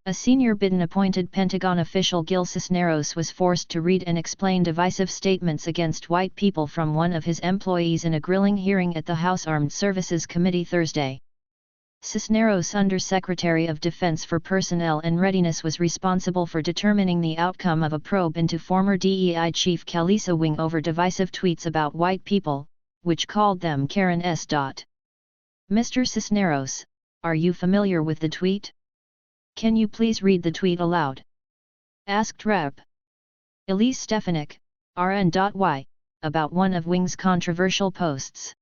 A senior Biden-appointed Pentagon official, Gil Cisneros, was forced to read and explain divisive statements against white people from one of his employees in a grilling hearing at the House Armed Services Committee Thursday. Cisneros, Undersecretary of Defense for Personnel and Readiness, was responsible for determining the outcome of a probe into former DEI Chief Kalisa Wing over divisive tweets about white people, which called them Karens. Mr. Cisneros, are you familiar with the tweet? Can you please read the tweet aloud? Asked Rep. Elise Stefanik, RN.Y, about one of Wing's controversial posts.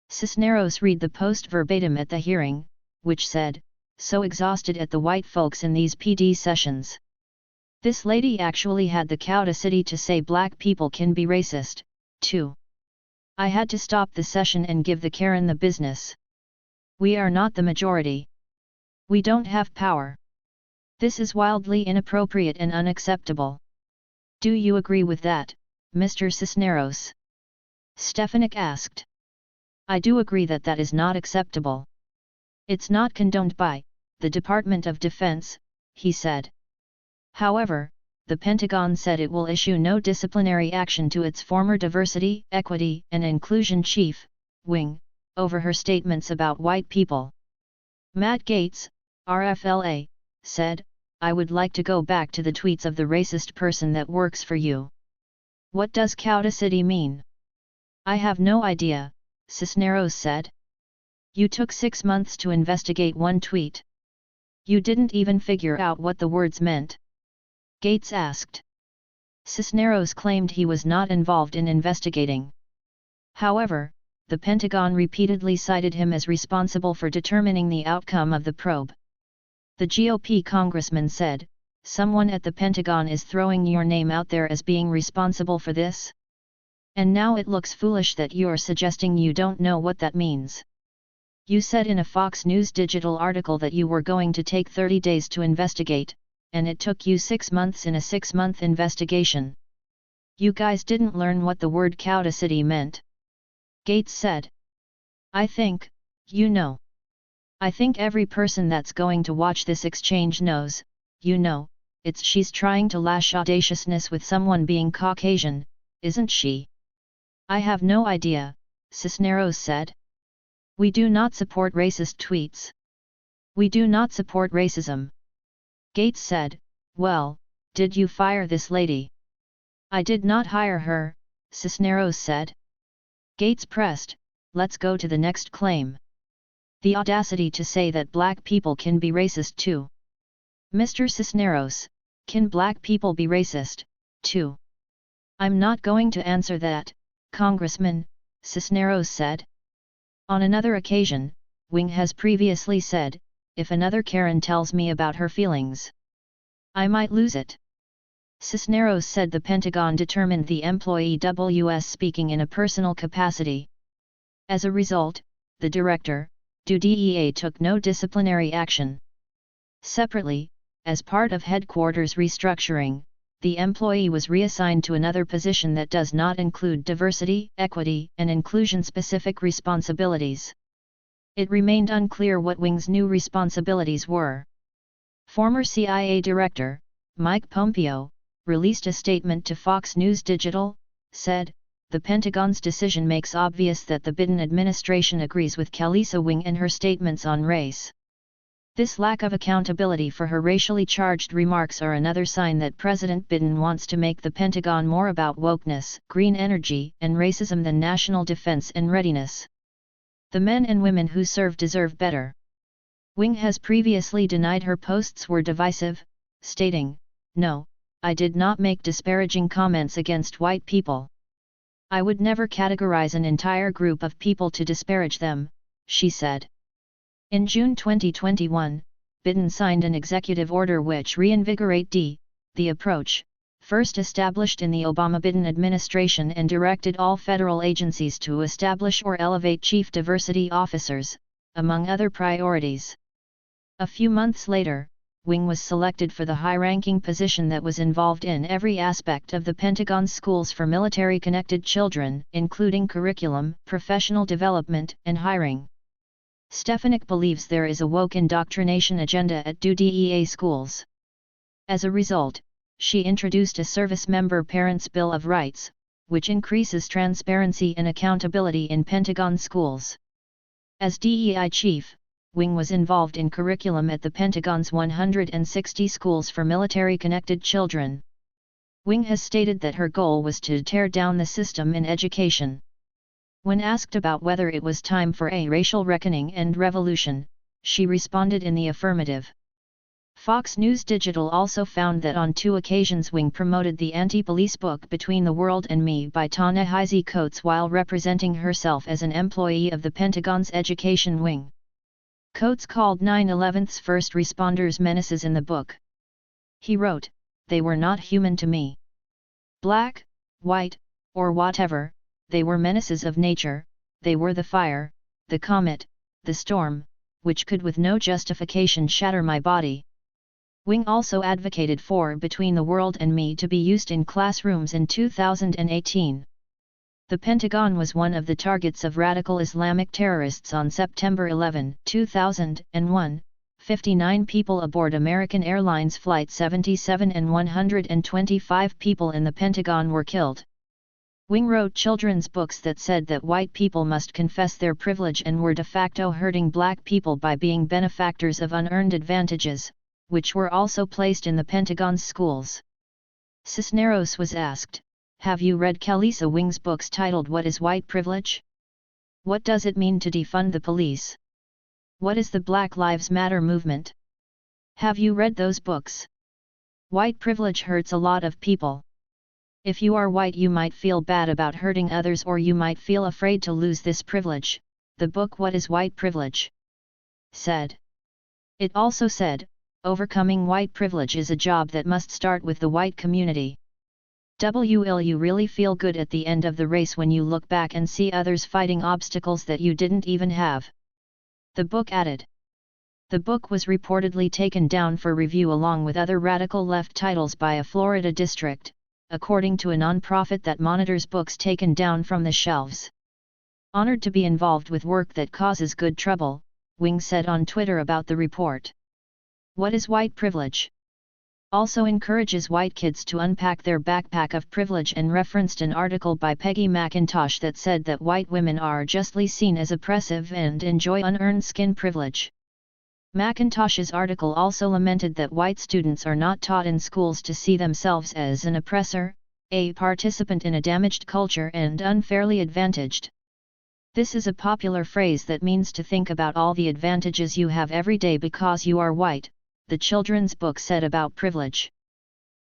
Cisneros read the post verbatim at the hearing, which said, "So exhausted at the white folks in these PD sessions. This lady actually had the audacity to say black people can be racist, too. I had to stop the session and give the Karen the business. We are not the majority. We don't have power. This is wildly inappropriate and unacceptable. Do you agree with that, Mr. Cisneros?" Stefanik asked. "I do agree that that is not acceptable. It's not condoned by the Department of Defense," he said. However, the Pentagon said it will issue no disciplinary action to its former Diversity, Equity and Inclusion Chief, Wing, over her statements about white people. Matt Gaetz, RFLA, said, "I would like to go back to the tweets of the racist person that works for you. What does cauticity mean?" "I have no idea," Cisneros said. "You took 6 months to investigate one tweet. You didn't even figure out what the words meant?" Gaetz asked. Cisneros claimed he was not involved in investigating. However, the Pentagon repeatedly cited him as responsible for determining the outcome of the probe. The GOP congressman said, "Someone at the Pentagon is throwing your name out there as being responsible for this? And now it looks foolish that you're suggesting you don't know what that means. You said in a Fox News Digital article that you were going to take 30 days to investigate, and it took you 6 months in a 6-month investigation. You guys didn't learn what the word cauticity meant." Gaetz said. "I think, I think every person that's going to watch this exchange knows, she's trying to lash audaciousness with someone being Caucasian, isn't she?" "I have no idea," Cisneros said. "We do not support racist tweets. We do not support racism." Gaetz said, "Well, did you fire this lady?" "I did not hire her," Cisneros said. Gaetz pressed, "Let's go to the next claim. The audacity to say that black people can be racist too. Mr. Cisneros, can black people be racist, too?" "I'm not going to answer that, Congressman," Cisneros said. On another occasion, Wing has previously said, "If another Karen tells me about her feelings, I might lose it." Cisneros said the Pentagon determined the employee was speaking in a personal capacity. As a result, the director, DEA, took no disciplinary action. Separately, as part of headquarters restructuring, the employee was reassigned to another position that does not include diversity, equity, and inclusion-specific responsibilities. It remained unclear what Wing's new responsibilities were. Former CIA Director, Mike Pompeo, released a statement to Fox News Digital, said, "The Pentagon's decision makes obvious that the Biden administration agrees with Kalisa Wing and her statements on race. This lack of accountability for her racially charged remarks are another sign that President Biden wants to make the Pentagon more about wokeness, green energy, and racism than national defense and readiness. The men and women who serve deserve better." Wing has previously denied her posts were divisive, stating, "No, I did not make disparaging comments against white people. I would never categorize an entire group of people to disparage them," she said. In June 2021, Biden signed an executive order which reinvigorate the approach, first established in the Obama-Biden administration, and directed all federal agencies to establish or elevate chief diversity officers, among other priorities. A few months later, Wing was selected for the high-ranking position that was involved in every aspect of the Pentagon's schools for military-connected children, including curriculum, professional development, and hiring. Stefanik believes there is a woke indoctrination agenda at DOE schools. As a result, she introduced a Service Member Parents' Bill of Rights, which increases transparency and accountability in Pentagon schools. As DEI chief, Wing was involved in curriculum at the Pentagon's 160 schools for military-connected children. Wing has stated that her goal was to tear down the system in education. When asked about whether it was time for a racial reckoning and revolution, she responded in the affirmative. Fox News Digital also found that on 2 occasions Wing promoted the anti-police book Between the World and Me by Ta-Nehisi Coates while representing herself as an employee of the Pentagon's education wing. Coates called 9/11's first responders menaces in the book. He wrote, "They were not human to me. Black, white, or whatever, they were menaces of nature, they were the fire, the comet, the storm, which could with no justification shatter my body." Wing also advocated for Between the World and Me to be used in classrooms in 2018. The Pentagon was one of the targets of radical Islamic terrorists on September 11, 2001. 59 people aboard American Airlines Flight 77 and 125 people in the Pentagon were killed. Wing wrote children's books that said that white people must confess their privilege and were de facto hurting black people by being benefactors of unearned advantages, which were also placed in the Pentagon's schools. Cisneros was asked, "Have you read Khalisa Wing's books titled What is White Privilege? What does it mean to defund the police? What is the Black Lives Matter movement? Have you read those books? White privilege hurts a lot of people. If you are white you might feel bad about hurting others or you might feel afraid to lose this privilege," the book What is White Privilege said. It also said, "Overcoming white privilege is a job that must start with the white community. Will you really feel good at the end of the race when you look back and see others fighting obstacles that you didn't even have?" The book added. The book was reportedly taken down for review along with other radical left titles by a Florida district, according to a nonprofit that monitors books taken down from the shelves. "Honored to be involved with work that causes good trouble," Wing said on Twitter about the report. What is white privilege? Also encourages white kids to unpack their backpack of privilege and referenced an article by Peggy McIntosh that said that white women are justly seen as oppressive and enjoy unearned skin privilege. McIntosh's article also lamented that white students are not taught in schools to see themselves as an oppressor, a participant in a damaged culture and unfairly advantaged. This is a popular phrase that means to think about all the advantages you have every day because you are white, the children's book said about privilege.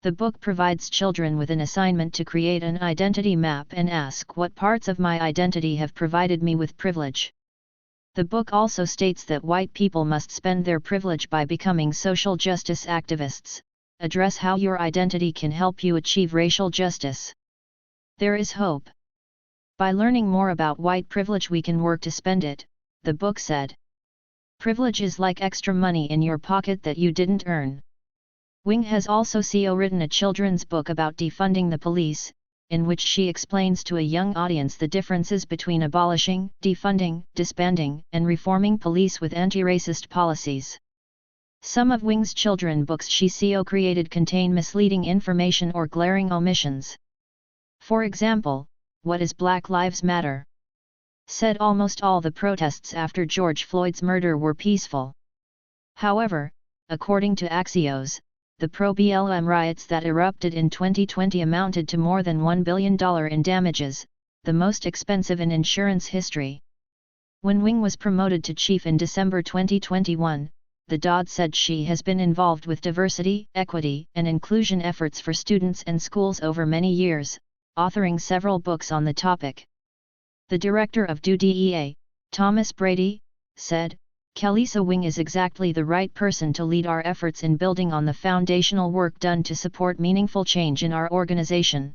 The book provides children with an assignment to create an identity map and ask what parts of my identity have provided me with privilege. The book also states that white people must spend their privilege by becoming social justice activists, address how your identity can help you achieve racial justice. There is hope. By learning more about white privilege we can work to spend it, the book said. Privilege is like extra money in your pocket that you didn't earn. Wing has also written a children's book about defunding the police, in which she explains to a young audience the differences between abolishing, defunding, disbanding, and reforming police with anti-racist policies. Some of Wing's children books she created contain misleading information or glaring omissions. For example, What is Black Lives Matter? Said almost all the protests after George Floyd's murder were peaceful. However, according to Axios, the pro-BLM riots that erupted in 2020 amounted to more than $1 billion in damages, the most expensive in insurance history. When Wing was promoted to chief in December 2021, the DOD said she has been involved with diversity, equity, and inclusion efforts for students and schools over many years, authoring several books on the topic. The director of DOE, Thomas Brady, said, "Khalisa Wing is exactly the right person to lead our efforts in building on the foundational work done to support meaningful change in our organization.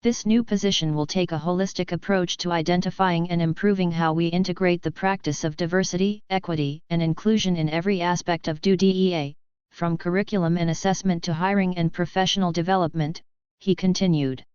This new position will take a holistic approach to identifying and improving how we integrate the practice of diversity, equity, and inclusion in every aspect of DOE, from curriculum and assessment to hiring and professional development," he continued.